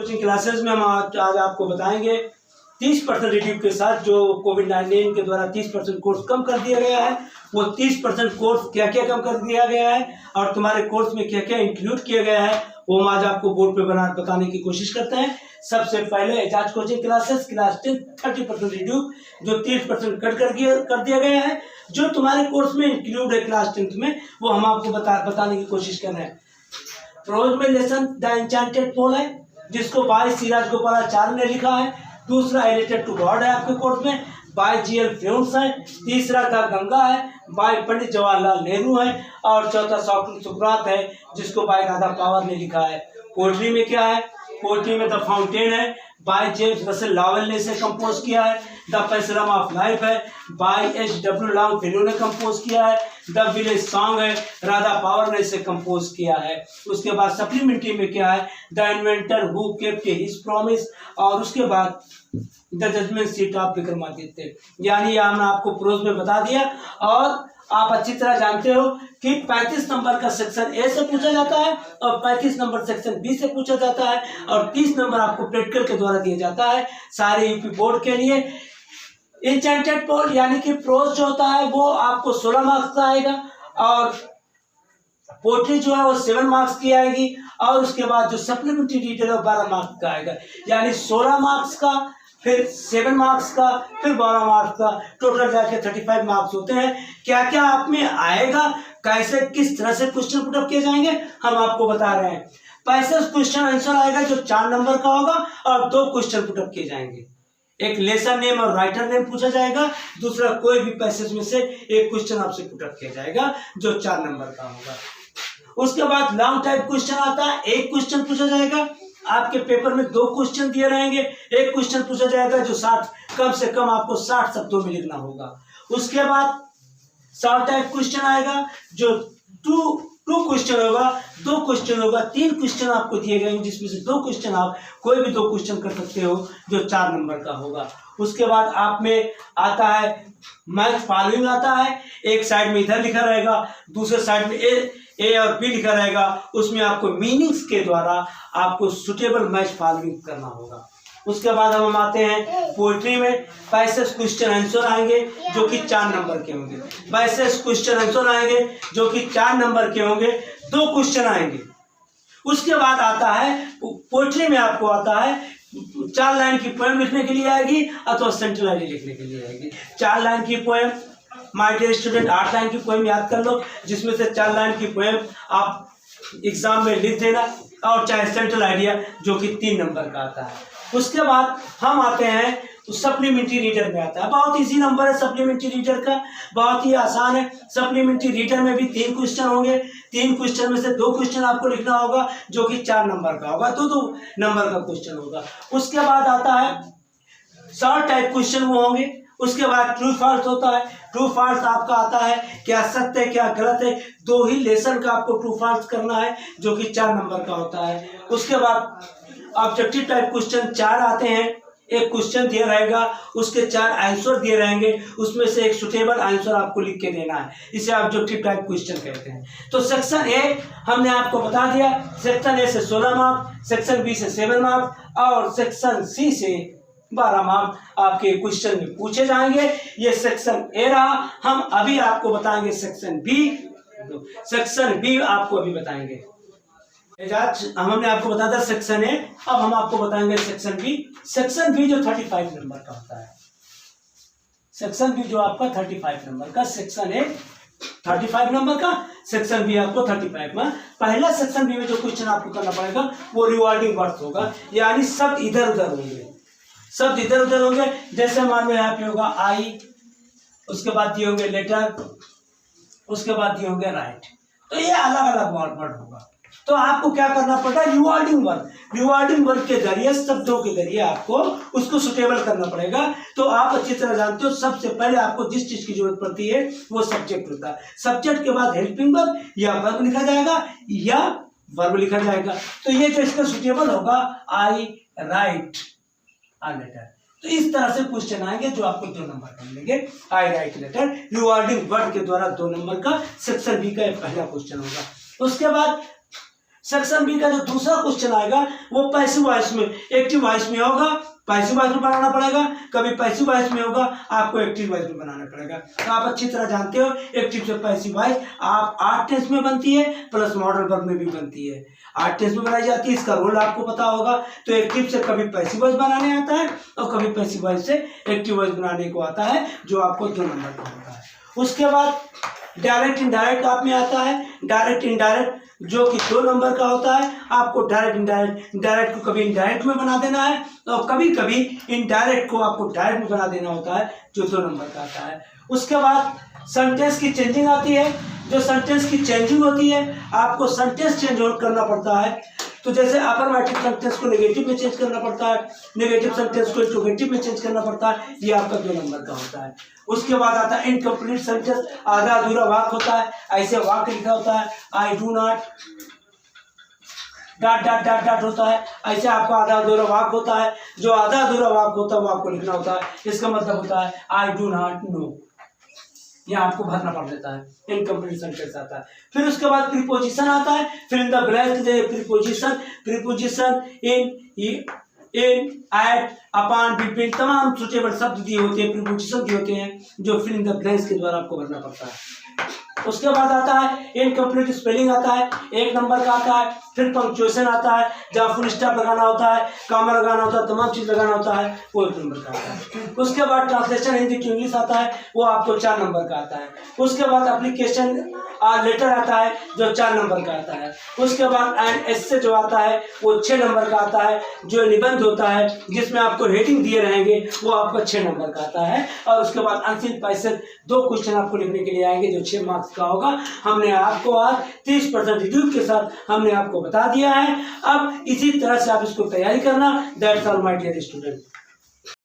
Coaching classes में हम आज आपको बताएंगे 30% रिड्यूस के साथ जो कोविड-19 के द्वारा 30% कोर्स कम कर दिया गया है, वो 30% कोर्स क्या क्या कम कर दिया गया है और तुम्हारे कोर्स में क्या क्या इंक्लूड किया गया है, वो हम आज आपको बोर्ड पे बताने की कोशिश करते हैं। सबसे पहले Ejaz coaching classes class 10 30% reduce, जो 30% कट कर दिया गया है, जो तुम्हारे कोर्स में इंक्लूड है क्लास 10 में, वो हम आपको बताने की कोशिश कर रहे हैं। प्रोज में लेसन द एन्चेंटेड पोल है, जिसको बाय सी राजगोपालाचार्य ने लिखा है। दूसरा रिलेटेड टू गॉड है आपके कोर्स में, बाय जी.एल. फ्यून्स है। तीसरा द गंगा है, बाय पंडित जवाहरलाल नेहरू है। और चौथा सुकरात है, जिसको बाय राधा पावर ने लिखा है। पोएट्री में क्या है? पोएट्री में द फाउंटेन है, बाय जेम्स रसेल लॉवेल ने इसे कंपोज किया है। द पेंसिलम ऑफ लाइफ है, बाय H.W. लॉन्गफेलो ने कंपोज किया है। द विलेज सॉन्ग है, राधा पावर ने इसे कंपोज किया है। उसके बाद सप्लीमेंट्री में क्या है? The inventor who kept his promise, और उसके बाद the judgement seat of Vikramaditya. यानी हमने आपको प्रोज में बता दिया, और आप अच्छी तरह जानते हो कि 35 नंबर का सेक्शन ए से पूछा जाता है और 35 नंबर सेक्शन बी से पूछा जाता है, और 30 नंबर आपको प्रैक्टिकल के द्वारा दिया जाता है सारे यूपी बोर्ड के लिए। एन्चेंटेड पोल यानी कि प्रोज जो होता है वो आपको 16 मार्क्स का आएगा, और पोएट्री जो है वो 7 मार्क्स की आएगी, और उसके बाद जो सप्लीमेंट्री रीडर है 12 मार्क्स का आएगा। यानी 16 मार्क्स का, फिर 7 मार्क्स का, फिर 12 मार्क्स का, टोटल जाके 35 मार्क्स होते हैं। क्या क्या आप में आएगा, कैसे किस तरह से क्वेश्चन पुटअप किए जाएंगे, हम आपको बता रहे हैं। पैसे क्वेश्चन आंसर आएगा जो 4 नंबर का होगा, और 2 क्वेश्चन पुटअप किए जाएंगे। एक लेसन नेम और राइटर नेम पूछा जाएगा, दूसरा कोई भी पैसेज में से एक क्वेश्चन आपसे पुटअप किया जाएगा जो 4 नंबर का होगा। उसके बाद लॉन्ग टाइप क्वेश्चन आता है, एक क्वेश्चन पूछा जाएगा। आपके पेपर में 2 क्वेश्चन दिए रहेंगे, एक क्वेश्चन पूछा जाएगा जो 60 कम से कम आपको 60 शब्दों में लिखना होगा। उसके बाद शॉर्ट टाइप क्वेश्चन आएगा जो 2 क्वेश्चन होगा, 2 क्वेश्चन होगा, 3 क्वेश्चन आपको दिए गए हैं, जिसमें से 2 क्वेश्चन आप कोई भी 2 क्वेश्चन कर सकते हो जो 4 नंबर का होगा। उसके बाद आप में आता है मैच फॉलोइंग आता है, एक साइड में इधर लिखा रहेगा, दूसरे साइड में ए और बी लिखा रहेगा, उसमें आपको मीनिंग्स के द्वारा आपको सुटेबल मैच फॉलोइंग करना होगा। उसके बाद हम आते हैं पोएट्री में, पैसेज क्वेश्चन आंसर आएंगे जो कि 4 नंबर के होंगे। पैसेज क्वेश्चन आंसर आएंगे जो कि 4 नंबर के होंगे, 2 क्वेश्चन आएंगे। उसके बाद आता है पोएट्री में आपको आता है 4 लाइन की पोएम लिखने के लिए आएगी, अथवा सेंटेनरी लिखने के लिए आएगी। 4 लाइन की poem, my dear student 8 line की पोएम याद कर लो, जिसमें से 4 लाइन की पोएम आप एग्जाम में लिख देना, और चाहे सेंट्रल आइडिया जो कि 3 नंबर का आता है। उसके बाद हम आते हैं तो सप्लीमेंट्री रीडर में आता है। बहुत इजी नंबर है सप्लीमेंट्री रीडर का, बहुत ही आसान है। सप्लीमेंट्री रीडर में भी 3 क्वेश्चन होंगे, 3 क्वेश्चन में से 2 क्वेश्चन आपको लिखना होगा जो कि 4 नंबर का होगा, 2 नंबर का क्वेश्चन होगा। उसके बाद आता है शॉर्ट टाइप क्वेश्चन वो होंगे। उसके बाद ट्रू फॉल्स होता है। ट्रू फॉल्स आपका आता है क्या सत्य है क्या गलत है, 2 ही लेसन का आपको ट्रू फॉल्स करना है जो कि 4 नंबर का होता है। उसके बाद ऑब्जेक्टिव टाइप क्वेश्चन 4 आते हैं, एक क्वेश्चन दिया रहेगा, उसके 4 आंसर दिए रहेंगे, उसमें से एक सुटेबल आंसर आपको लिख के देना है, इसे ऑब्जेक्टिव टाइप क्वेश्चन कहते हैं। तो सेक्शन ए हमने आपको बता दिया, सेक्शन ए से 16 मार्क्स, सेक्शन बी से 7 मार्क्स, और सेक्शन सी से 12 मार्क्स आपके क्वेश्चन में पूछे जाएंगे। ये सेक्शन ए रहा। हम अभी आपको बताएंगे सेक्शन बी। सेक्शन बी आपको अभी बताएंगे। हमने आपको बताया था सेक्शन ए, अब हम आपको बताएंगे सेक्शन बी। सेक्शन बी जो 35 नंबर का होता है, सेक्शन बी जो आपका 35 नंबर का, सेक्शन ए 35 नंबर का, सेक्शन बी आपको 35 में। पहला सेक्शन बी में जो क्वेश्चन आपको करना पड़ेगा वो रिवॉल्विंग वर्ड्स होगा, यानी शब्द इधर उधर होंगे, शब्द इधर उधर होंगे। जैसे मान लो यहाँ पे होगा आई, उसके बाद दिए होंगे लेटर, उसके बाद दिए होंगे राइट, तो ये अलग अलग वर्ड होगा। तो आपको क्या करना पड़ेगा, रिवॉर्डिंग वर्ड के जरिए, शब्दों के जरिए आपको उसको सुटेबल करना पड़ेगा। तो आप अच्छी तरह जानते हो सबसे पहले आपको जिस चीज की जरूरत पड़ती है वो सब्जेक्ट होता है। सब्जेक्ट के बाद हेल्पिंग वर्ब या वर्ब लिखा जाएगा, या वर्ब लिखा जाएगा। तो ये जो इसका सुटेबल होगा, आई राइट आ लेटर। तो इस तरह से क्वेश्चन आएंगे जो आपको 2 नंबर का मिलेंगे। आई राइट लेटर रिवॉर्डिंग वर्ड के द्वारा 2 नंबर का सेक्शन बी का पहला क्वेश्चन होगा। उसके बाद सेक्शन बी का जो दूसरा क्वेश्चन आएगा वो पैसिव वॉइस में, एक्टिव वॉइस में होगा, पैसिव वॉइस में बनाना पड़ेगा, कभी पैसिव वॉइस में होगा, आपको एक्टिव वॉइस में बनाना पड़ेगा। तो आप अच्छी तरह जानते हो एक्टिव से पैसिव वॉइस आप 8 टेंस में बनती है प्लस मॉडल वर्ब में भी बनती है, 8 टेंस में बनाई जाती है, इसका रोल आपको पता होगा। तो एक्टिव से कभी पैसिव वॉइस बनाने आता है और कभी पैसिव वॉइस से एक्टिव वॉइस बनाने को आता है, जो आपको 2 नंबर का होता है। उसके बाद डायरेक्ट इनडायरेक्ट आप में आता है, डायरेक्ट इनडायरेक्ट जो कि 2 नंबर का होता है। आपको डायरेक्ट इनडायरेक्ट, डायरेक्ट को कभी इनडायरेक्ट में बना देना है और कभी कभी इनडायरेक्ट को आपको डायरेक्ट में बना देना होता है, जो 2 नंबर का आता है। उसके बाद सेंटेंस की चेंजिंग आती है। जो सेंटेंस की चेंजिंग होती है, आपको सेंटेंस चेंज करना पड़ता है। तो जैसे अफर्मेटिव सेंटेंस को नेगेटिव में चेंज करना पड़ता है, नेगेटिव सेंटेंस को इंट्रोगेटिव में चेंज करना पड़ता है, ये आपका 2 नंबर का होता है। उसके बाद आता है इनकम्प्लीट सेंटेंस, आधा अधूरा वाक्य होता है, ऐसे वाक्य लिखा होता है I do not dot dot dot dot होता है, ऐसे आपका आधा अधूरा वाक्य होता है। जो आधा अधूरा वाक्य होता है वो आपको लिखना होता है, इसका मतलब होता है आई डू नॉट नो, यह आपको भरना पड़ जाता है, इनकम्प्लीट सेंटेंस आता है। फिर उसके बाद प्रीपोजिशन आता है, फिर in the blank preposition, preposition in at upon between तमाम सुटेबल शब्द दिए होते हैं, प्रीपोजिशन दिए होते हैं, जो फिर इन द ब्लैंक्स के द्वारा आपको भरना पड़ता है। उसके बाद आता है इनकम्प्लीट स्पेलिंग आता है, 1 नंबर का आता है। फिर पंक्चुएशन आता है, जहाँ फुल स्टॉप लगाना होता है, कॉमा लगाना होता है, तमाम चीज़ लगाना होता है, वो 1 नंबर का आता है। उसके बाद ट्रांसलेशन हिंदी टू इंग्लिश आता है, वो आपको 4 नंबर का आता है। उसके बाद एप्लीकेशन लेटर आता है, जो 4 नंबर का आता है। उसके बाद एंड एस्से जो आता है वो 6 नंबर का आता है। जो निबंध होता है जिसमें आपको हेडिंग दिए रहेंगे वो आपको 6 नंबर का आता है। और उसके बाद अनसीन पैसेज 2 क्वेश्चन आपको लिखने के लिए आएंगे, जो 6 मार्क्स का होगा। हमने आपको आज 30% रिड्यूस के साथ हमने आपको बता दिया है। अब इसी तरह से आप इसको तैयारी करना। That's all my dear student.